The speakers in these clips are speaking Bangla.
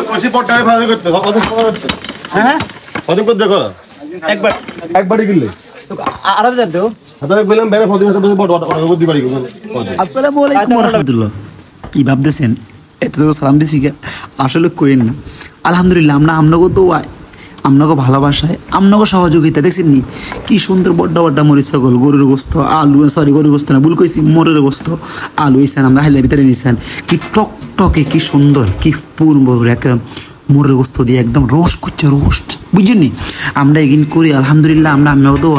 কষি পট্টারে ভালো করতে কত সময় করতে হ্যাঁ কত করে দেখো একবারই কিনলে আরো দেন তো আপনারা বললাম বেরে ফদিন সাথে বড় বড় দি বাড়ি আসসালামু আলাইকুম ওয়া রাহমাতুল্লাহ। কি ভাবতেছেন এত তো সালাম দিছি আসলে কইেন না। আলহামদুলিল্লাহ আমনাগো তো আমনাগো ভালোবাসায় আমনাগো সহযোগিতা দেখছেন নি কি সুন্দর বড় বড় মরিচ ছাগল গরুর গোস্ত আলু সরি গরুর গোস্ত না ভুল কইছি মোরের গোস্ত আলু ইসান আমরা হাইলে ভিতরে নিছেন কি টকটকে কি সুন্দর কি পূর্ণ একদম মোরের গোস্ত দিয়ে একদম রোস্ট করছে রোস্ট বুঝছেন আমরা এগিন করি আলহামদুলিল্লাহ আমরা তো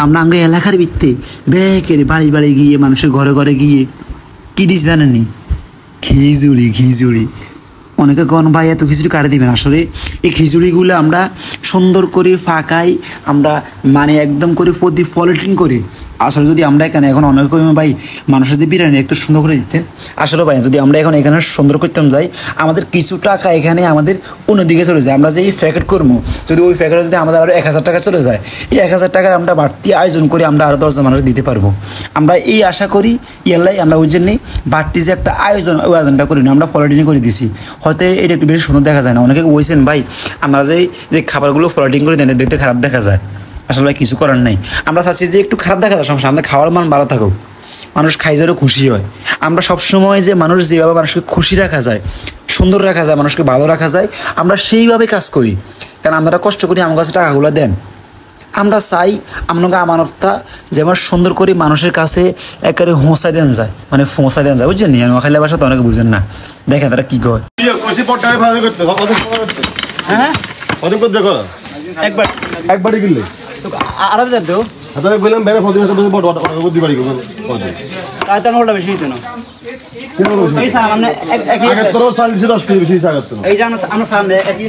আমরা আগে এলাকার ভিত্তে বেকের বাড়ি বাড়ি গিয়ে মানুষের ঘরে ঘরে গিয়ে কি দিস জানেননি খিচুড়ি অনেকে গণ ভাই এত খিচুড়ি কারে দিবেন আসলে এই খিচুড়িগুলো আমরা সুন্দর করে ফাঁকাই আমরা মানে একদম করে প্রতি পলিটিং করে আসলে যদি আমরা এখানে এখন অনেক ভাই মানুষের যদি বিরিয়ানি একটু সুন্দর করে দিতেন আসলে ভাই যদি আমরা এখন এখানে সুন্দর করতাম যাই আমাদের কিছু টাকা এখানে আমাদের অন্যদিকে চলে যায় আমরা যে এই প্যাকেট করবো যদি ওই প্যাকেটে যদি আমাদের আরও 1000 টাকা চলে যায় এই 1000 টাকার আমরা বাড়তি আয়োজন করে আমরা আরও 10জন মানুষ দিতে পারবো আমরা এই আশা করি ইয়াল্লাই আমরা ওই জন্যই বাড়তি যে একটা আয়োজন ওই আয়োজনটা করি না আমরা পলিটিং করে দিছি হয়তো এটা একটু বেশি সুন্দর দেখা যায় না অনেকে বলছেন ভাই আমরা যে খাবারগুলো পলিটিং করে দেন দেখতে খারাপ দেখা যায় আসলে ভাই কিছু করার নাই আমরা চাচ্ছি যে একটু খারাপ দেখা যায় সমস্যা আমাদের খাওয়ার মান ভালো থাকুক মানুষ খাই যারও খুশি হয় আমরা সবসময় যে মানুষ যেভাবে মানুষকে খুশি রাখা যায় সুন্দর রাখা যায় মানুষকে ভালো রাখা যায় আমরা সেইভাবে কাজ করি কারণ আমরা কষ্ট করি আমার কাছে টাকাগুলো দেন আমরা চাই আপনাকে আমানতটা যেমন সুন্দর করে মানুষের কাছে একেবারে হোঁচা দেন যায় মানে ফোঁসা দেন যায় বুঝছেন নোয়াখালী ভাষা তো অনেকে বুঝেন না দেখেন তারা কি কয় কষি পট্টারে ভালো করতে কত সময় করতে হ্যাঁ কত করে দেখো একবারই কিনলে আরো দেন তো আপনারা বললাম বেরে ফদিন সাথে বড় বড় দি বাড়ি তাই তো ওটা বেশি দিত না এই স্যার আমরা আগে তোর 40 10 কেজি বেশি সাগত এই যে আমরা সামনে একই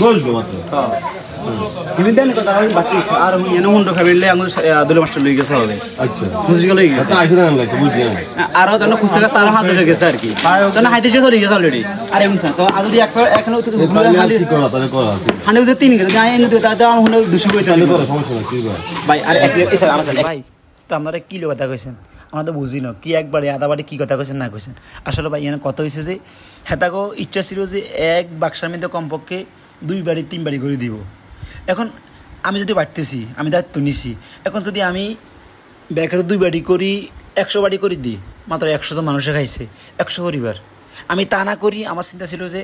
বলবো মাত্র কিন্তু দেন কথা আমি বাকি আর এনে হুন্ডো খাবেলে আঙুল দুলে মাস্টার লই গেছে হবে আচ্ছা মুজিক লই গেছে আচ্ছা আইসা না লাগছে বুঝছি না আর তো না খুশি কাছে আর হাতে ধরে গেছে আর কি তো না হাতে চলে গেছে অলরেডি আর এমন স্যার তো আর যদি এখনো তো হাতে কি করা তাহলে করা হানে উদে তিন গেছে গায় এনে তো দাদা আমার হুন্ডো 200 কইতে তাহলে করা সমস্যা নাই কি ভাই আর এক স্যার আমার ভাই তো আপনারা কি কথা কইছেন আমরা তো বুঝি না কি একবারে আধা বাড়ি কী কথা কইছেন না কইছেন আসলে ভাই এখানে কত হয়েছে যে হেতাগো ইচ্ছা ছিল যে এক বাক্সার মধ্যে কমপক্ষে 2 বাড়ি 3 বাড়ি করে দিব এখন আমি যদি বাড়তেছি আমি দায়িত্ব নিছি এখন যদি আমি ব্যাকের 2 বাড়ি করি 100 বাড়ি করে দিই মাত্র 100 জন মানুষে খাইছে 100 পরিবার আমি তা না করি আমার চিন্তা ছিল যে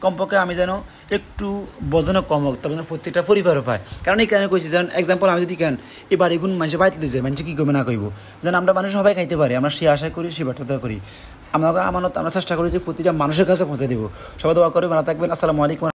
কমপক্ষে আমি যেন একটু বজনও কম হোক তবে প্রত্যেকটা পরিবারও পায় কারণ এই কারণে কইছি যেমন এক্সাম্পল আমি যদি কেন এই বাড়িগুণ মানুষের বাড়িতে দিয়েছে মানুষ কী করবে না কইব যেন আমরা মানুষ সবাই খাইতে পারি আমরা সেই আশা করি সেই ব্যর্থতা করি আমরা আমানত আমরা চেষ্টা করি যে প্রতিটা মানুষের কাছে পৌঁছে দেবো সবাই দোয়া করে ভালো থাকবেন আসসালামু আলাইকুম।